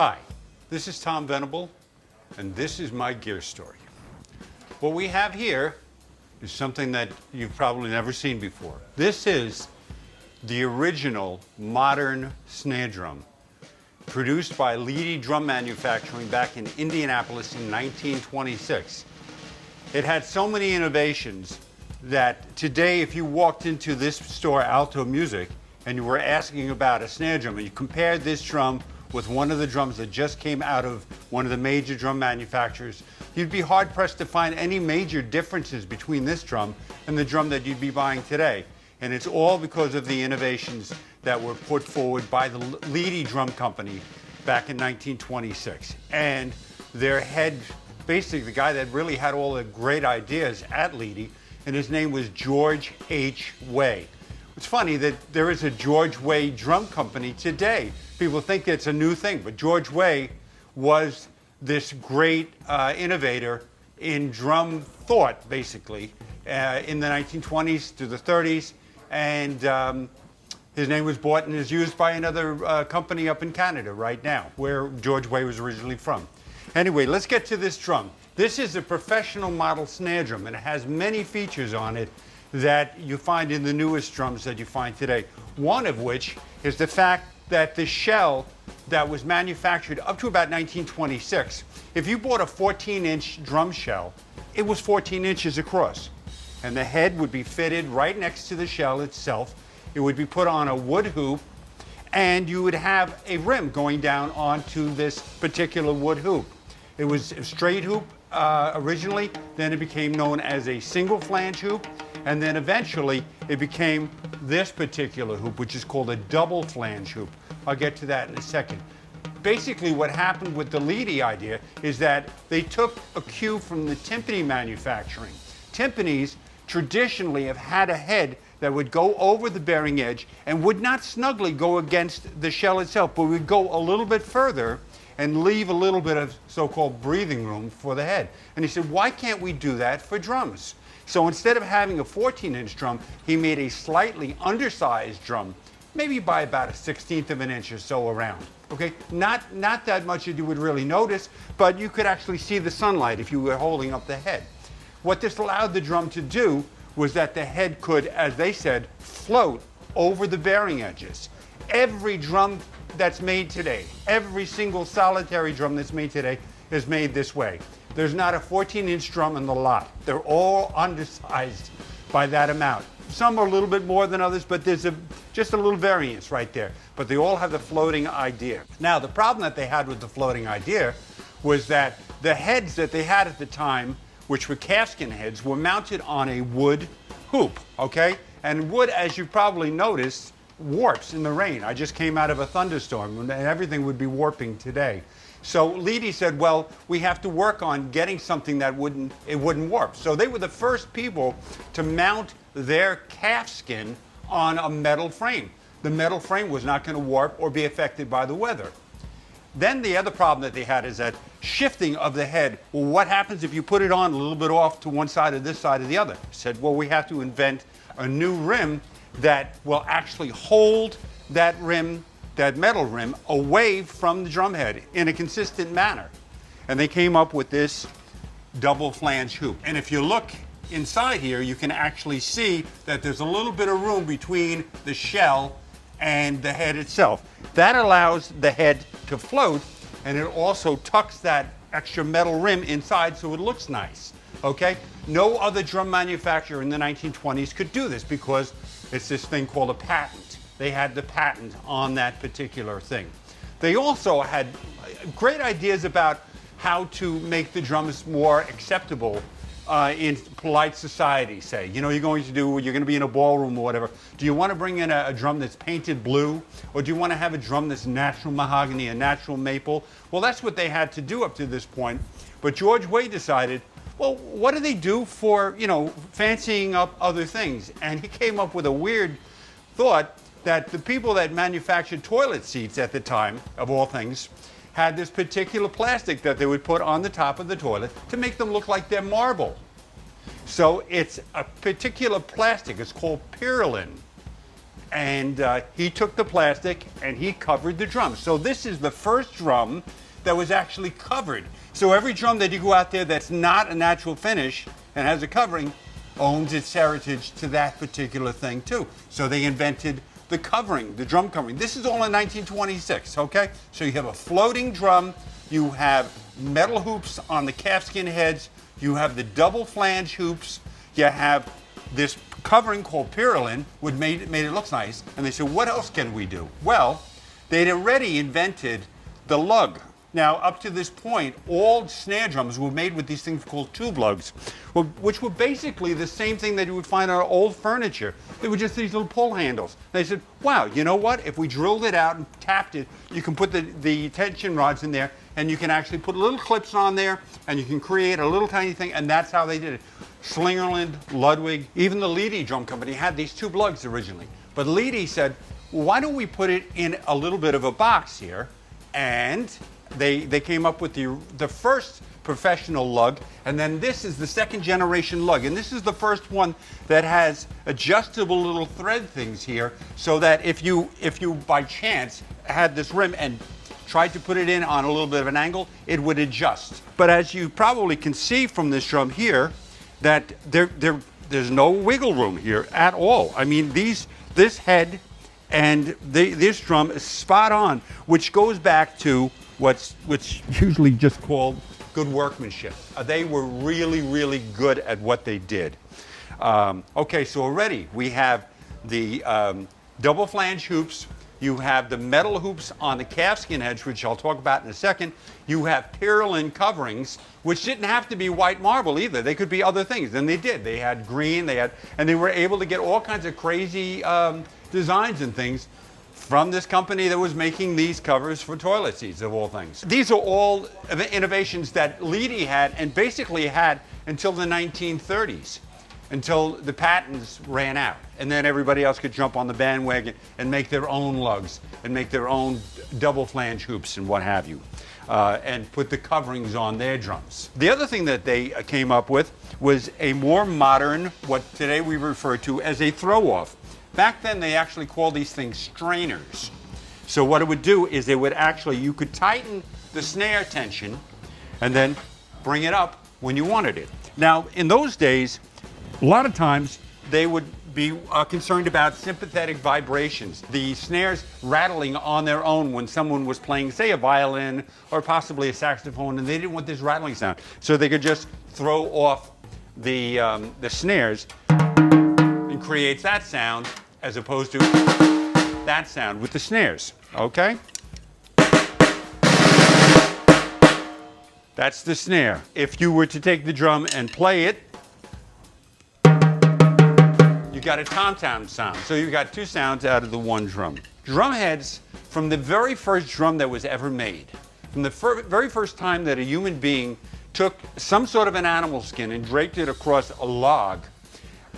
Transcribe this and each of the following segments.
Hi, this is Tom Venable, and this is my gear story. What we have here is something that you've probably never seen before. This is the original modern snare drum, produced by Leedy Drum Manufacturing back in Indianapolis in 1926. It had so many innovations that today, if you walked into this store, Alto Music, and you were asking about a snare drum, and you compared this drum with one of the drums that just came out of one of the major drum manufacturers, you'd be hard-pressed to find any major differences between this drum and the drum that you'd be buying today. And it's all because of the innovations that were put forward by the Leedy Drum Company back in 1926. And their head, basically the guy that really had all the great ideas at Leedy, and his name was George H. Way. It's funny that there is a George Way Drum Company today. People think it's a new thing, but George Way was this great innovator in drum thought, basically, in the 1920s to the 30s. And his name was bought and is used by another company up in Canada right now, where George Way was originally from. Anyway, let's get to this drum. This is a professional model snare drum, and it has many features on it that you find in the newest drums that you find today. One of which is the fact that the shell that was manufactured up to about 1926, if you bought a 14-inch drum shell, it was 14 inches across. And the head would be fitted right next to the shell itself. It would be put on a wood hoop, and you would have a rim going down onto this particular wood hoop. It was a straight hoop originally, then it became known as a single flange hoop, and then eventually it became this particular hoop, which is called a double flange hoop. I'll get to that in a second. Basically what happened with the Leedy idea is that they took a cue from the timpani manufacturing. Timpanis traditionally have had a head that would go over the bearing edge and would not snugly go against the shell itself, but would go a little bit further and leave a little bit of so-called breathing room for the head. And he said, why can't we do that for drums? So instead of having a 14-inch drum, he made a slightly undersized drum, maybe by about a 1/16 of an inch or so around. Okay, not that much that you would really notice, but you could actually see the sunlight if you were holding up the head. What this allowed the drum to do was that the head could, as they said, float over the bearing edges. Every drum that's made today, every single solitary drum that's made today is made this way. There's not a 14-inch drum in the lot. They're all undersized by that amount. Some are a little bit more than others, but there's just a little variance right there. But they all have the floating idea. Now, the problem that they had with the floating idea was that the heads that they had at the time, which were calfskin heads, were mounted on a wood hoop, okay? And wood, as you probably noticed, warps in the rain. I just came out of a thunderstorm, and everything would be warping today. So Leedy said, well, we have to work on getting something that wouldn't warp. So they were the first people to mount their calfskin on a metal frame. The metal frame was not going to warp or be affected by the weather. Then the other problem that they had is that shifting of the head. Well, what happens if you put it on a little bit off to one side or this side or the other? Said, well, we have to invent a new rim that will actually hold that rim, that metal rim, away from the drum head in a consistent manner. And they came up with this double flange hoop. And if you look inside here, you can actually see that there's a little bit of room between the shell and the head itself. That allows the head to float, and it also tucks that extra metal rim inside so it looks nice, okay? No other drum manufacturer in the 1920s could do this because it's this thing called a patent. They had the patent on that particular thing. They also had great ideas about how to make the drums more acceptable in polite society, say. You know, you're going to be in a ballroom or whatever. Do you want to bring in a drum that's painted blue? Or do you want to have a drum that's natural mahogany, a natural maple? Well, that's what they had to do up to this point. But George Way decided, well, what do they do for, fancying up other things? And he came up with a weird thought that the people that manufactured toilet seats at the time, of all things, had this particular plastic that they would put on the top of the toilet to make them look like they're marble. So it's a particular plastic, it's called pyrrolin. and he took the plastic and he covered the drum. So this is the first drum that was actually covered. So every drum that you go out there that's not a natural finish and has a covering owns its heritage to that particular thing too. So they invented the covering, the drum covering. This is all in 1926, okay? So you have a floating drum, you have metal hoops on the calfskin heads, you have the double flange hoops, you have this covering called pyrrolin, which made it look nice, and they said, what else can we do? Well, they'd already invented the lug. Now, up to this point, all snare drums were made with these things called tube lugs, which were basically the same thing that you would find on old furniture. They were just these little pull handles. They said, wow, you know what? If we drilled it out and tapped it, you can put the tension rods in there, and you can actually put little clips on there, and you can create a little tiny thing, and that's how they did it. Slingerland, Ludwig, even the Leedy drum company had these tube lugs originally. But Leedy said, well, why don't we put it in a little bit of a box here? And they came up with the first professional lug, and then this is the second generation lug, and this is the first one that has adjustable little thread things here, so that if you by chance had this rim and tried to put it in on a little bit of an angle, it would adjust. But as you probably can see from this drum here, that there's no wiggle room here at all. I mean, this head and this drum is spot on, which goes back to what's usually just called good workmanship. They were really, really good at what they did. Okay, so already we have the double flange hoops. You have the metal hoops on the calfskin heads, which I'll talk about in a second. You have pyrrolin coverings, which didn't have to be white marble either. They could be other things, and they did. They had green, and they were able to get all kinds of crazy designs and things from this company that was making these covers for toilet seats, of all things. These are all innovations that Leedy had, and basically had until the 1930s, until the patents ran out. And then everybody else could jump on the bandwagon and make their own lugs and make their own double flange hoops and what have you, and put the coverings on their drums. The other thing that they came up with was a more modern, what today we refer to as a throw-off. Back then, they actually called these things strainers. So what it would do is you could tighten the snare tension and then bring it up when you wanted it. Now, in those days, a lot of times they would be concerned about sympathetic vibrations, the snares rattling on their own when someone was playing, say, a violin or possibly a saxophone, and they didn't want this rattling sound. So they could just throw off the snares and create that sound as opposed to that sound with the snares, okay? That's the snare. If you were to take the drum and play it, you got a tom-tom sound. So you got two sounds out of the one drum. Drum heads, from the very first drum that was ever made, from the very first time that a human being took some sort of an animal skin and draped it across a log,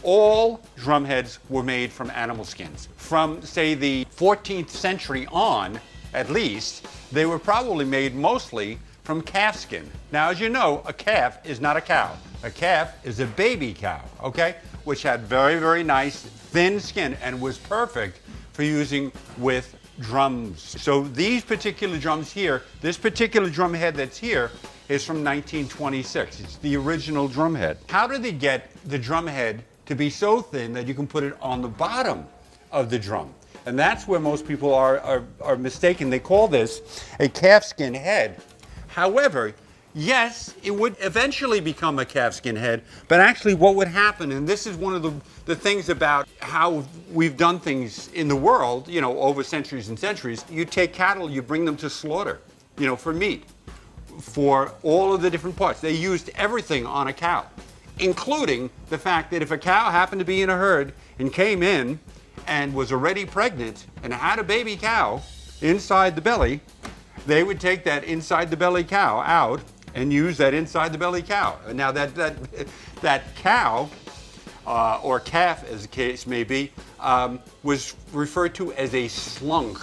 all drum heads were made from animal skins. From, say, the 14th century on, at least, they were probably made mostly from calf skin. Now, as you know, a calf is not a cow. A calf is a baby cow, okay? Which had very, very nice, thin skin and was perfect for using with drums. So these particular drums here, this particular drum head that's here is from 1926. It's the original drum head. How did they get the drum head to be so thin that you can put it on the bottom of the drum? And that's where most people are mistaken. They call this a calfskin head. However, yes, it would eventually become a calfskin head, but actually what would happen, and this is one of the things about how we've done things in the world, you know, over centuries and centuries, you take cattle, you bring them to slaughter, you know, for meat, for all of the different parts. They used everything on a cow, including the fact that if a cow happened to be in a herd and came in and was already pregnant and had a baby cow inside the belly, they would take that inside the belly cow out and use that inside the belly cow. Now that cow, or calf as the case may be, was referred to as a slunk.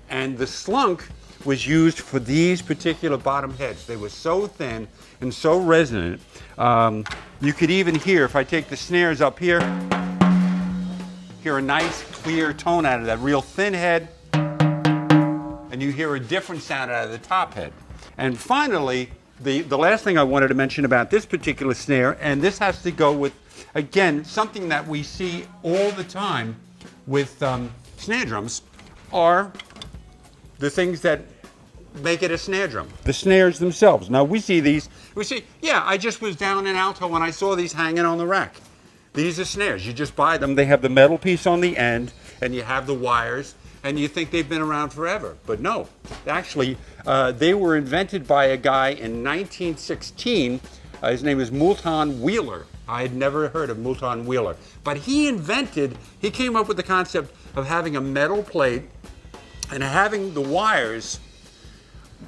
And the slunk was used for these particular bottom heads. They were so thin and so resonant. You could even hear, if I take the snares up here, hear a nice clear tone out of that real thin head, and you hear a different sound out of the top head. And finally, the last thing I wanted to mention about this particular snare, and this has to go with, again, something that we see all the time with snare drums, are the things that make it a snare drum. The snares themselves. Now we see these, yeah, I just was down in Alto and I saw these hanging on the rack. These are snares. You just buy them. They have the metal piece on the end, and you have the wires, and you think they've been around forever. But no, actually, they were invented by a guy in 1916. His name is Moulton Wheeler. I had never heard of Moulton Wheeler. But he came up with the concept of having a metal plate and having the wires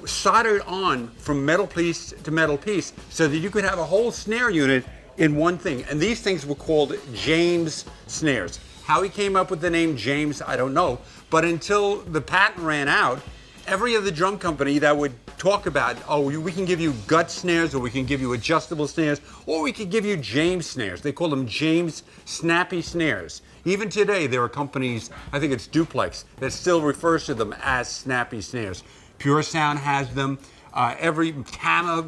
soldered on from metal piece to metal piece so that you could have a whole snare unit in one thing. And these things were called James snares. How he came up with the name James, I don't know. But until the patent ran out, every other drum company that would talk about, oh, we can give you gut snares, or we can give you adjustable snares, or we could give you James snares. They call them James snappy snares. Even today, there are companies, I think it's Duplex, that still refers to them as snappy snares. Pure Sound has them. Every Tama,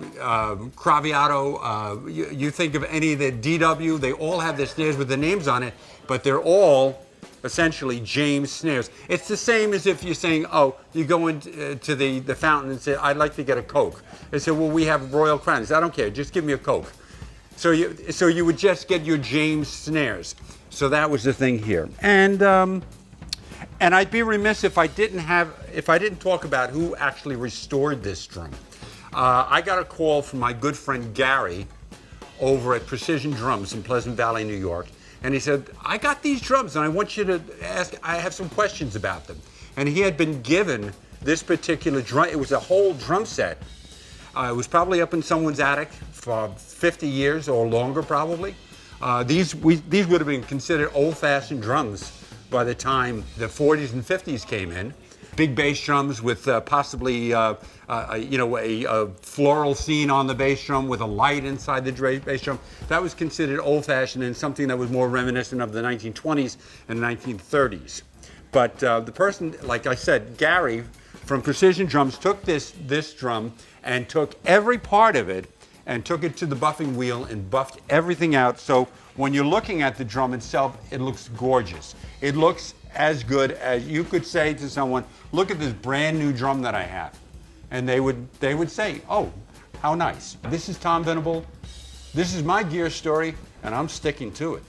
Craviato, you think of any of the DW, they all have their snares with the names on it, but they're all essentially James snares. It's the same as if you're saying, oh, you go into the fountain and say, I'd like to get a Coke. They say, well, we have Royal Crowns. I don't care, just give me a Coke. So you would just get your James snares. So that was the thing here. And I'd be remiss if I didn't talk about who actually restored this drum. I got a call from my good friend Gary over at Precision Drums in Pleasant Valley, New York. And he said, I got these drums and I want you to ask, I have some questions about them. And he had been given this particular drum. It was a whole drum set. It was probably up in someone's attic for 50 years or longer, probably. These would have been considered old-fashioned drums by the time the 40s and 50s came in. Big bass drums with possibly a floral scene on the bass drum with a light inside the bass drum. That was considered old-fashioned and something that was more reminiscent of the 1920s and 1930s. But the person, like I said, Gary from Precision Drums, took this drum and took every part of it and took it to the buffing wheel and buffed everything out. So when you're looking at the drum itself, it looks gorgeous. It looks as good as you could say to someone, look at this brand new drum that I have. And they would say, oh, how nice. This is Tom Venable. This is my gear story, and I'm sticking to it.